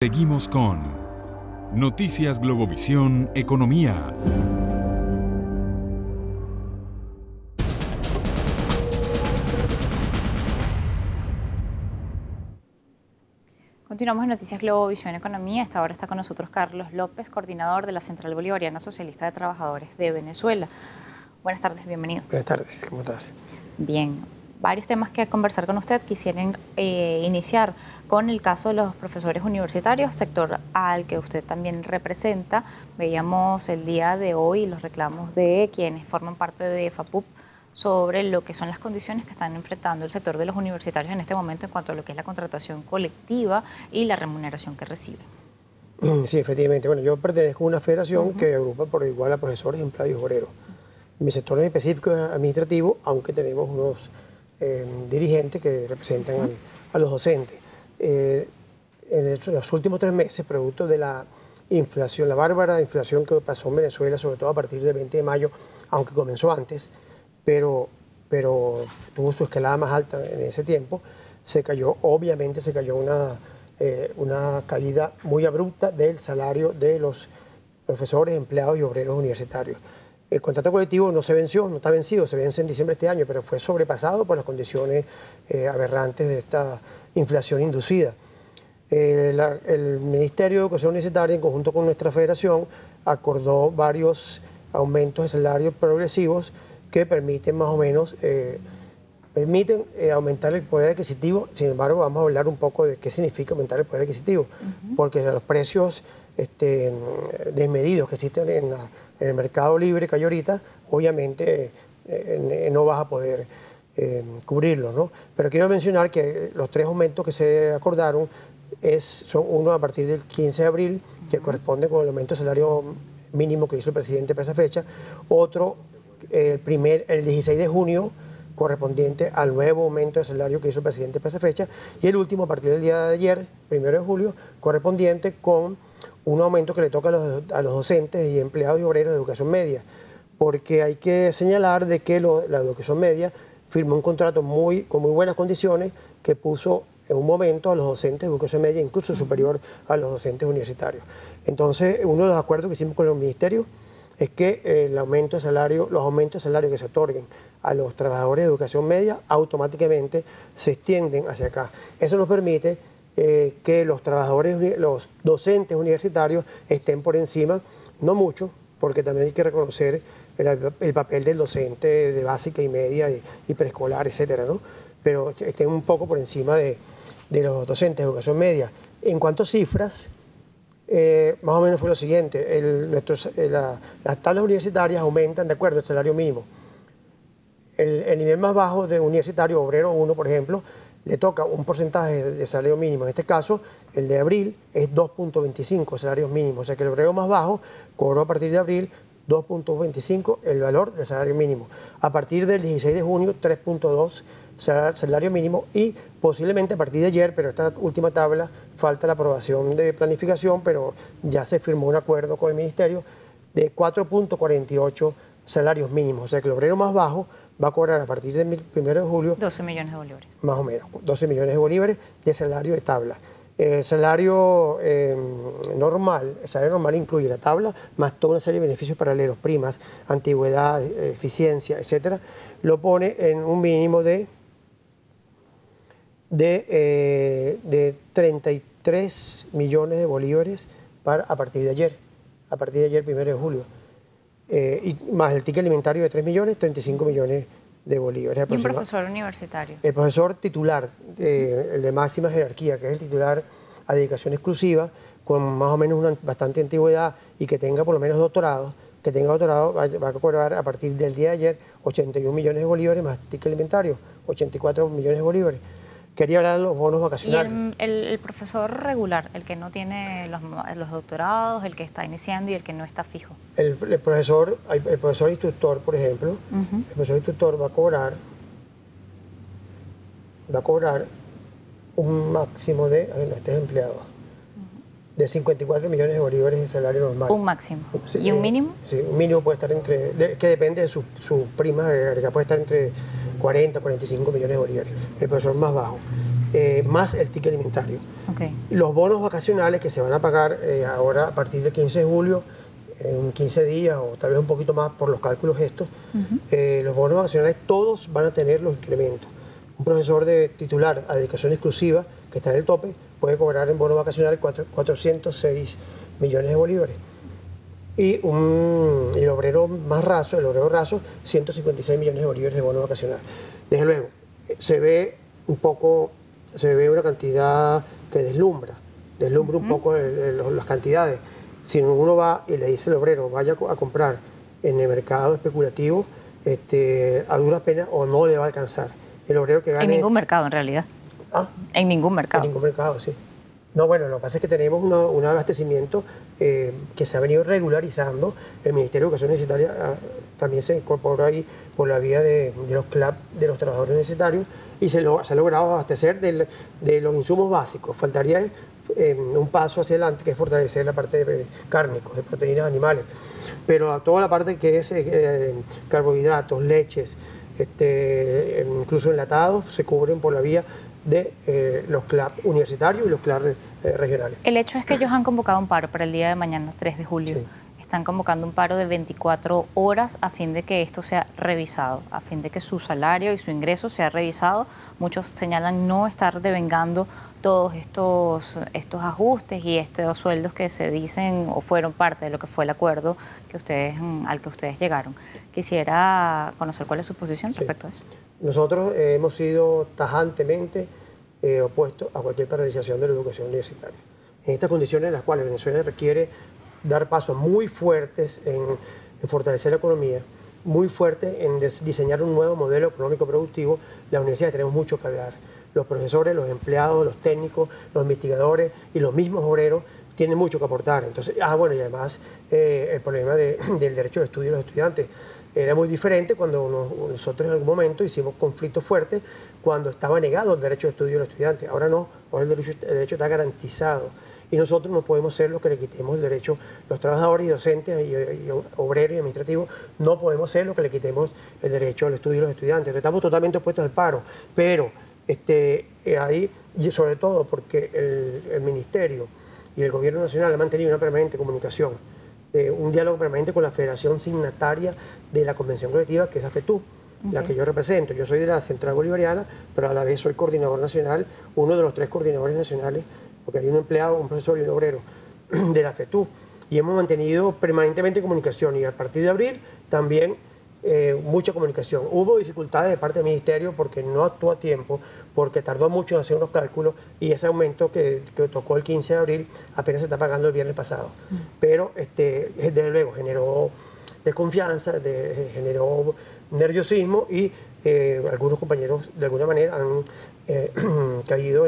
Seguimos con Noticias Globovisión Economía. Continuamos en Noticias Globovisión Economía. Esta hora está con nosotros Carlos López, coordinador de la Central Bolivariana Socialista de Trabajadores de Venezuela. Buenas tardes, bienvenido. Buenas tardes, ¿cómo estás? Bien, varios temas que conversar con usted. Quisieran iniciar con el caso de los profesores universitarios, sector al que usted también representa. Veíamos el día de hoy los reclamos de quienes forman parte de FAPUP sobre lo que son las condiciones que están enfrentando el sector de los universitarios en este momento en cuanto a lo que es la contratación colectiva y la remuneración que reciben. Sí, efectivamente. Bueno, yo pertenezco a una federación que agrupa por igual a profesores, empleados y obreros. Mi sector en específico es administrativo, aunque tenemos unos dirigentes que representan a los docentes. En los últimos 3 meses, producto de la inflación, la bárbara inflación que pasó en Venezuela, sobre todo a partir del 20 de mayo, aunque comenzó antes, pero tuvo su escalada más alta en ese tiempo, obviamente se cayó una caída muy abrupta del salario de los profesores, empleados y obreros universitarios. El contrato colectivo no se venció, no está vencido, se vence en diciembre de este año, pero fue sobrepasado por las condiciones aberrantes de esta inflación inducida. El Ministerio de Educación Universitaria, en conjunto con nuestra federación, acordó varios aumentos de salarios progresivos que permiten más o menos aumentar el poder adquisitivo. Sin embargo, vamos a hablar un poco de qué significa aumentar el poder adquisitivo, porque los precios desmedidos que existen en el mercado libre que hay ahorita, obviamente no vas a poder cubrirlo, ¿no? Pero quiero mencionar que los 3 aumentos que se acordaron son uno a partir del 15 de abril, que corresponde con el aumento de salario mínimo que hizo el presidente para esa fecha, otro el 16 de junio, correspondiente al nuevo aumento de salario que hizo el presidente para esa fecha, y el último a partir del día de ayer, 1 de julio, correspondiente con un aumento que le toca a los docentes y empleados y obreros de educación media, porque hay que señalar de que la educación media firmó un contrato con muy buenas condiciones que puso en un momento a los docentes de educación media incluso superior a los docentes universitarios. Entonces, uno de los acuerdos que hicimos con los ministerios es que los aumentos de salario que se otorguen a los trabajadores de educación media automáticamente se extienden hacia acá. Eso nos permite que los docentes universitarios estén por encima, no mucho, porque también hay que reconocer el papel del docente de básica y media y preescolar, etcétera, ¿no? Pero estén un poco por encima de los docentes de educación media. En cuanto a cifras, más o menos fue lo siguiente: las tablas universitarias aumentan de acuerdo al salario mínimo. El nivel más bajo de universitario, obrero 1, por ejemplo, le toca un porcentaje de salario mínimo. En este caso, el de abril es 2.25 salarios mínimos. O sea que el obrero más bajo cobró a partir de abril 2.25 el valor del salario mínimo. A partir del 16 de junio, 3.2 salario mínimo, y posiblemente a partir de ayer, pero esta última tabla falta la aprobación de planificación, pero ya se firmó un acuerdo con el Ministerio de 4.48 salarios mínimos. O sea que el obrero más bajo va a cobrar a partir del 1 de julio 12 millones de bolívares. Más o menos, 12 millones de bolívares de salario de tabla. El salario normal incluye la tabla, más toda una serie de beneficios paralelos, primas, antigüedad, eficiencia, etcétera. Lo pone en un mínimo de 33 millones de bolívares a partir de ayer, 1 de julio. Y más el ticket alimentario de 3 millones, 35 millones de bolívares. ¿Y un profesor universitario? El profesor titular, el de máxima jerarquía, que es el titular a dedicación exclusiva, con más o menos una bastante antigüedad y que tenga por lo menos doctorado, va a cobrar a partir del día de ayer 81 millones de bolívares más ticket alimentario, 84 millones de bolívares. Quería hablar de los bonos vacacionales. ¿Y el profesor regular, el que no tiene los doctorados, el que está iniciando y el que no está fijo? El profesor instructor, por ejemplo, el profesor instructor va a cobrar un máximo de, este es empleado, de 54 millones de bolívares de salario normal. Un máximo. Sí, ¿Y un mínimo? Sí, un mínimo puede estar que depende de sus primas, puede estar entre 40 45 millones de bolívares, el profesor más bajo. más el ticket alimentario. Okay. Los bonos vacacionales que se van a pagar ahora a partir del 15 de julio, en 15 días o tal vez un poquito más por los cálculos estos, los bonos vacacionales todos van a tener los incrementos. Un profesor de titular a dedicación exclusiva que está en el tope puede cobrar en bono vacacional 406 millones de bolívares. Y el obrero más raso, el obrero raso, 156 millones de bolívares de bono vacacional. Desde luego, se ve una cantidad que deslumbra un poco las cantidades. Si uno va y le dice al obrero, vaya a comprar en el mercado especulativo, a duras penas o no le va a alcanzar. El obrero que gane... En ningún mercado, en realidad. ¿Ah? En ningún mercado. En ningún mercado, sí. No, bueno, lo que pasa es que tenemos un abastecimiento que se ha venido regularizando. El Ministerio de Educación Universitaria también se incorporó ahí por la vía de los CLAP de los trabajadores universitarios y se ha logrado abastecer de los insumos básicos. Faltaría un paso hacia adelante, que es fortalecer la parte de cárnicos, de proteínas animales. Pero toda la parte que es carbohidratos, leches, incluso enlatados, se cubren por la vía de los CLAP universitarios y los CLAP regionales. El hecho es que ellos han convocado un paro para el día de mañana, 3 de julio. Sí. Están convocando un paro de 24 horas a fin de que esto sea revisado, a fin de que su salario y su ingreso sea revisado. Muchos señalan no estar devengando todos estos ajustes y estos sueldos que se dicen o fueron parte de lo que fue el acuerdo al que ustedes llegaron. Quisiera conocer cuál es su posición respecto a eso. Nosotros hemos sido tajantemente opuestos a cualquier paralización de la educación universitaria. En estas condiciones en las cuales Venezuela requiere dar pasos muy fuertes en fortalecer la economía, muy fuertes en diseñar un nuevo modelo económico productivo, las universidades tenemos mucho que hablar. Los profesores, los empleados, los técnicos, los investigadores y los mismos obreros tienen mucho que aportar. Entonces, y además el problema del derecho al estudio de los estudiantes. Era muy diferente cuando nosotros en algún momento hicimos conflictos fuertes cuando estaba negado el derecho de estudio de los estudiantes. Ahora no, ahora el derecho está garantizado. Y nosotros no podemos ser los que le quitemos el derecho, los trabajadores y docentes y obreros y administrativos, no podemos ser los que le quitemos el derecho al estudio de los estudiantes. Estamos totalmente opuestos al paro, pero ahí, y sobre todo porque el Ministerio y el Gobierno Nacional han mantenido una permanente comunicación, un diálogo permanente con la federación signataria de la Convención Colectiva, que es la FETU, la que yo represento. Yo soy de la Central Bolivariana, pero a la vez soy coordinador nacional, uno de los 3 coordinadores nacionales, porque hay un empleado, un profesor y un obrero de la FETU. Y hemos mantenido permanentemente comunicación y a partir de abril también mucha comunicación. Hubo dificultades de parte del Ministerio porque no actuó a tiempo, porque tardó mucho en hacer unos cálculos y ese aumento que tocó el 15 de abril apenas se está pagando el viernes pasado. Pero desde luego generó desconfianza, generó nerviosismo y algunos compañeros de alguna manera han caído